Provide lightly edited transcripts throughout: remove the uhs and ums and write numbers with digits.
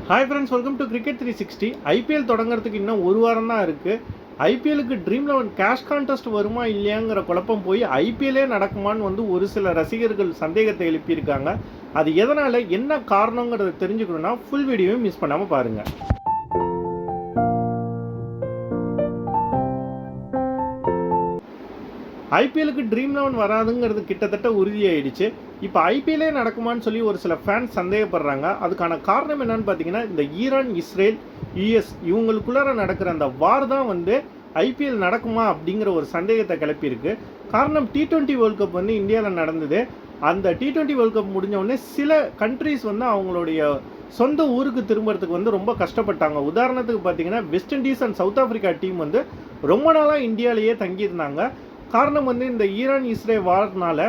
Hi friends, welcome to cricket 360. IPL தொடங்குறதுக்கு இன்னும் ஒரு வாரம் தான் இருக்குது. ஐபிஎலுக்கு ட்ரீம் 11 கேஷ் கான்டெஸ்ட் வருமா இல்லையாங்கிற குழப்பம் போய் ஐபிஎல்லே நடக்குமான்னு ஒரு சில ரசிகர்கள் சந்தேகத்தை எழுப்பியிருக்காங்க. அது எதனால், என்ன காரணங்கிறத தெரிஞ்சுக்கணுன்னா ஃபுல் வீடியோவும் மிஸ் பண்ணாமல் பாருங்கள். ஐபிஎலுக்கு ட்ரீம் 11 வராதுங்கிறது கிட்டத்தட்ட உறுதியாயிடுச்சு. இப்போ ஐபிஎல்லே நடக்குமான்னு சொல்லி ஒரு சில ஃபேன்ஸ் சந்தேகப்படுறாங்க. அதுக்கான காரணம் என்னன்னு பார்த்தீங்கன்னா, இந்த ஈரான், இஸ்ரேல், யுஎஸ் இவங்களுக்குள்ளார நடக்கிற அந்த வார் தான் ஐபிஎல் நடக்குமா அப்படிங்கிற ஒரு சந்தேகத்தை கிளப்பியிருக்கு. காரணம், T20 வேர்ல்ட் கப் இந்தியாவில் நடந்தது. அந்த T20 வேர்ல்ட் கப் முடிஞ்ச உடனே சில கண்ட்ரீஸ் அவங்களுடைய சொந்த ஊருக்கு திரும்புறதுக்கு ரொம்ப கஷ்டப்பட்டாங்க. உதாரணத்துக்கு பார்த்தீங்கன்னா, west Indies and south Africa team ரொம்ப நாளாக இந்தியாவிலேயே தங்கியிருந்தாங்க. காரணம் இந்த ஈரான் இஸ்ரேல் வார்னால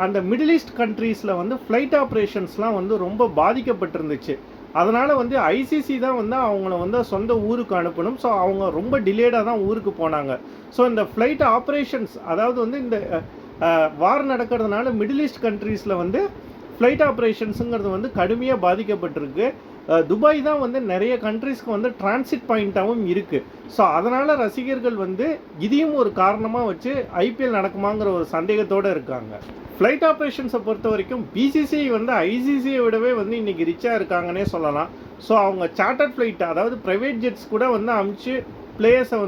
அந்த மிடில் ஈஸ்ட் கண்ட்ரீஸில் ஃப்ளைட் ஆப்ரேஷன்ஸ்லாம் ரொம்ப பாதிக்கப்பட்டிருந்துச்சு. அதனால் ஐசிசி தான் அவங்கள சொந்த ஊருக்கு அனுப்பணும். ஸோ அவங்க ரொம்ப டிலேடாக தான் ஊருக்கு போனாங்க. ஸோ இந்த ஃப்ளைட் ஆப்ரேஷன்ஸ், அதாவது இந்த வார் நடக்கிறதுனால மிடில் ஈஸ்ட் கண்ட்ரீஸில் ஃப்ளைட் ஆப்ரேஷன்ஸுங்கிறது கடுமையாக பாதிக்கப்பட்டிருக்கு. துபாய் தான் நிறைய கண்ட்ரீஸ்க்கு டிரான்சிட் பாயிண்ட்டாகவும் இருக்குது. ஸோ அதனால் ரசிகர்கள் இதையும் ஒரு காரணமாக வச்சு ஐபிஎல் நடக்குமாங்கிற ஒரு சந்தேகத்தோடு இருக்காங்க. ஃப்ளைட் ஆப்ரேஷன்ஸை பொறுத்த வரைக்கும் பிசிசிஐ ஐசிசியை விடவே இன்றைக்கி ரிச்சாக இருக்காங்கன்னே சொல்லலாம். ஸோ அவங்க சார்ட்டர்ட் ஃப்ளைட், அதாவது ப்ரைவேட் ஜெட்ஸ் கூட அமுச்சு பிளேயர்ஸை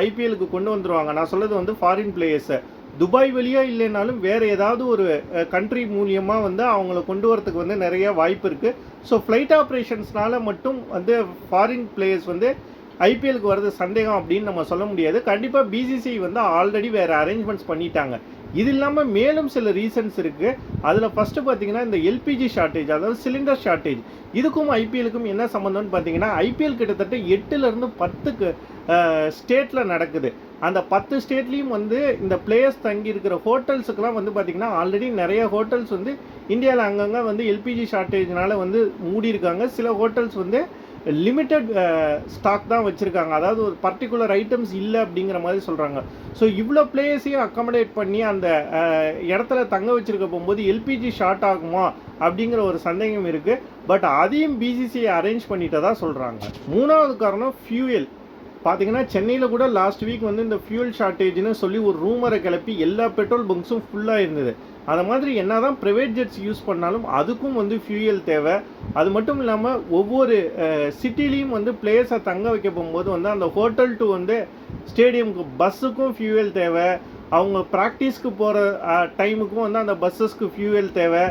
ஐபிஎலுக்கு கொண்டு வந்துடுவாங்க. நான் சொல்கிறது ஃபாரின் பிளேயர்ஸை துபாய் வழியாக இல்லைனாலும் வேறு ஏதாவது ஒரு கண்ட்ரி மூலியமாக அவங்கள கொண்டு வரத்துக்கு நிறைய வாய்ப்பு இருக்குது. ஸோ ஃப்ளைட் ஆப்ரேஷன்ஸ்னால மட்டும் ஃபாரின் பிளேயர்ஸ் ஐபிஎலுக்கு வர்றது சந்தேகம் அப்படின்னு நம்ம சொல்ல முடியாது. கண்டிப்பாக பிசிசிஐ ஆல்ரெடி வேறு அரேஞ்ச்மெண்ட்ஸ் பண்ணிட்டாங்க. இது இல்லாமல் மேலும் சில ரீசன்ஸ் இருக்குது. அதில் ஃபஸ்ட்டு பார்த்தீங்கன்னா, இந்த எல்பிஜி ஷார்ட்டேஜ், அதாவது சிலிண்டர் ஷார்ட்டேஜ், இதுக்கும் ஐபிஎலுக்கும் என்ன சம்மந்தம்னு பார்த்தீங்கன்னா, ஐபிஎல் கிட்டத்தட்ட 8லேருந்து 10 ஸ்டேட்டில் நடக்குது. அந்த 10 ஸ்டேட்லேயும் இந்த பிளேயர்ஸ் தங்கி இருக்கிற ஹோட்டல்ஸுக்கெல்லாம் பார்த்தீங்கன்னா, ஆல்ரெடி நிறைய ஹோட்டல்ஸ் இந்தியாவில் அங்கங்கே எல்பிஜி ஷார்ட்டேஜ்னால மூடி இருக்காங்க. சில ஹோட்டல்ஸ் லிமிட்டட் ஸ்டாக் தான் வச்சுருக்காங்க, அதாவது ஒரு பர்டிகுலர் ஐட்டம்ஸ் இல்லை அப்படிங்கிற மாதிரி சொல்கிறாங்க. ஸோ இவ்வளோ பிளேயர்ஸையும் அக்காமடேட் பண்ணி அந்த இடத்துல தங்க வச்சுருக்க போகும்போது எல்பிஜி ஷார்ட் ஆகுமா அப்படிங்கிற ஒரு சந்தேகம் இருக்குது. பட் அதையும் பிசிசிஐ அரேஞ்ச் பண்ணிட்டு தான் சொல்கிறாங்க. மூணாவது காரணம் ஃபியூயல். பார்த்தீங்கன்னா, சென்னையில் கூட லாஸ்ட் வீக் இந்த ஃபியூல் ஷார்ட்டேஜ்னு சொல்லி ஒரு ரூமரை கிளப்பி எல்லா பெட்ரோல் பங்க்ஸும் ஃபுல்லாக இருந்தது. அது மாதிரி என்ன தான் ப்ரைவேட் ஜெட்ஸ் யூஸ் பண்ணாலும் அதுக்கும் ஃபியூயல் தேவை. அது மட்டும் இல்லாமல் ஒவ்வொரு சிட்டிலையும் பிளேயர்ஸை தங்க வைக்க போகும்போது அந்த ஹோட்டல் டு ஸ்டேடியமுக்கு பஸ்ஸுக்கும் ஃபியூயல் தேவை. அவங்க ப்ராக்டிஸ்க்கு போகிற டைமுக்கும் அந்த பஸ்ஸஸ்க்கு ஃபியூயல் தேவை.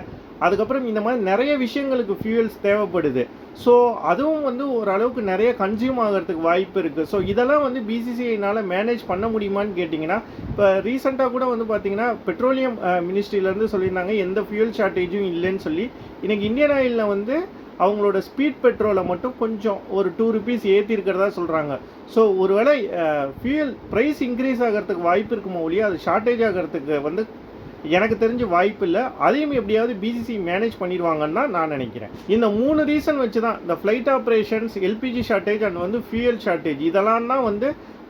அதுக்கப்புறம் இந்த மாதிரி நிறைய விஷயங்களுக்கு ஃபியூயல்ஸ் தேவைப்படுது. ஸோ அதுவும் ஓரளவுக்கு நிறைய கன்சியூம் ஆகிறதுக்கு வாய்ப்பு இருக்குது. ஸோ இதெல்லாம் பிசிசிஐனால் மேனேஜ் பண்ண முடியுமான்னு கேட்டிங்கன்னா, இப்போ ரீசெண்டாக கூட பார்த்தீங்கன்னா, பெட்ரோலியம் மினிஸ்ட்ரியிலேருந்து சொல்லியிருந்தாங்க எந்த ஃபியூயல் ஷார்ட்டேஜும் இல்லைன்னு சொல்லி. இன்றைக்கி இந்தியன் ஆயிலில் அவங்களோட ஸ்பீட் பெட்ரோலை மட்டும் கொஞ்சம் ஒரு 2 rupees ஏற்றிருக்கிறதா சொல்கிறாங்க. ஸோ ஒருவேளை ஃபியூயல் ப்ரைஸ் இன்க்ரீஸ் ஆகிறதுக்கு வாய்ப்பு இருக்குமோ ஒழிய அது ஷார்ட்டேஜ் ஆகிறதுக்கு எனக்கு தெரிஞ்ச வாய்ப்பு இல்லை. அதையும் எப்படியாவது பிசிசிஐ மேனேஜ் பண்ணிடுவாங்கன்னு தான் நான் நினைக்கிறேன். இந்த 3 ரீசன் வச்சு தான் இந்த flight operations, LPG shortage and fuel shortage இதெல்லாம் தான்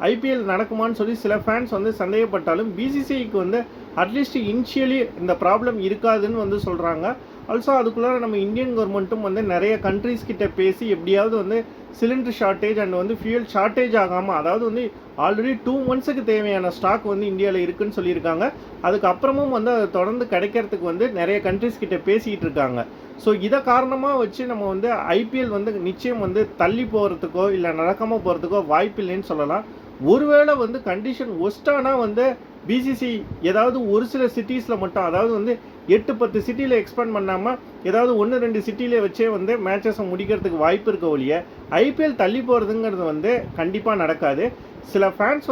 ஐபிஎல் நடக்குமான்னு சொல்லி சில ஃபேன்ஸ் சந்தேகப்பட்டாலும் பிசிசிஐக்கு அட்லீஸ்ட் இனிஷியலி இந்த ப்ராப்ளம் இருக்காதுன்னு சொல்கிறாங்க. ஆல்சோ அதுக்குள்ளார நம்ம இந்தியன் கவர்மெண்ட்டும் நிறைய கண்ட்ரீஸ் கிட்ட பேசி எப்படியாவது cylinder shortage and fuel shortage ஆகாமல், அதாவது ஆல்ரெடி 2 monthsக்கு தேவையான ஸ்டாக் இந்தியாவில் இருக்குன்னு சொல்லியிருக்காங்க. அதுக்கப்புறமும் அதை தொடர்ந்து கிடைக்கிறதுக்கு நிறைய கண்ட்ரீஸ் கிட்ட பேசிக்கிட்டு இருக்காங்க. ஸோ இதை காரணமாக வச்சு நம்ம ஐபிஎல் நிச்சயம் தள்ளி போகிறதுக்கோ இல்லை நடக்காமல் போகிறதுக்கோ வாய்ப்பு இல்லைன்னு சொல்லலாம். ஒருவேளை கண்டிஷன் ஒஸ்ட்டானால் பிசிசி ஏதாவது ஒரு சில சிட்டிஸில் மட்டும், அதாவது 8-10 சிட்டியில் எக்ஸ்பேண்ட் பண்ணாமல் ஏதாவது 1-2 சிட்டியில் வச்சே மேட்சஸை முடிக்கிறதுக்கு வாய்ப்பு இருக்க ஒழிய ஐபிஎல் தள்ளி போகிறதுங்கிறது கண்டிப்பாக நடக்காது. சில ஃபேன்ஸ்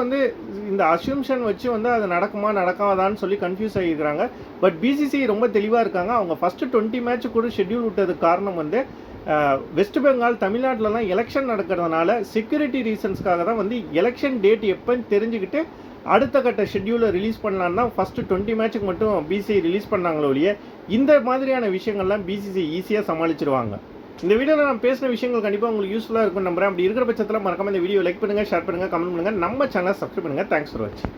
இந்த அசியூம்ஷன் வச்சு அது நடக்குமா நடக்காதான்னு சொல்லி கன்ஃபியூஸ் ஆகியிருக்கிறாங்க. பட் பிசிசிஐ ரொம்ப தெளிவாக இருக்காங்க. அவங்க ஃபஸ்ட்டு 20 மேட்ச் கூட ஷெட்யூல் விட்டதுக்கு காரணம் வெஸ்ட் பெங்கால், தமிழ்நாட்டிலலாம் எலெக்ஷன் நடக்கிறதுனால செக்யூரிட்டி ரீசன்ஸ்க்காக தான் எலெக்ஷன் டேட் எப்போன்னு தெரிஞ்சுக்கிட்டு அடுத்த கட்ட ஷெட்யூலை ரிலீஸ் பண்ணலான்னு தான் ஃபஸ்ட்டு 20 மேட்ச்சுக்கு மட்டும் பிசிஐ ரிலீஸ் பண்ணாங்களோ ஒழிய இந்த மாதிரியான விஷயங்கள்லாம் பிசிசி ஈஸியாக சமாளிச்சிருவாங்க. இந்த வீடியோவில் நான் பேசின விஷயங்கள் கண்டிப்பாக உங்களுக்கு யூஸ்ஃபுல்லாக இருக்கும்னு நம்புறேன். அப்படி இருக்கிற பட்சத்தில் மறக்காம இந்த வீடியோ லைக் பண்ணுங்கள், ஷேர் பண்ணுங்கள், கமெண்ட் பண்ணுங்கள், நம்ம சேனலை சப்ஸ்கிரைப் பண்ணுங்கள். தேங்க்ஸ் ஃபார் வாட்சிங்.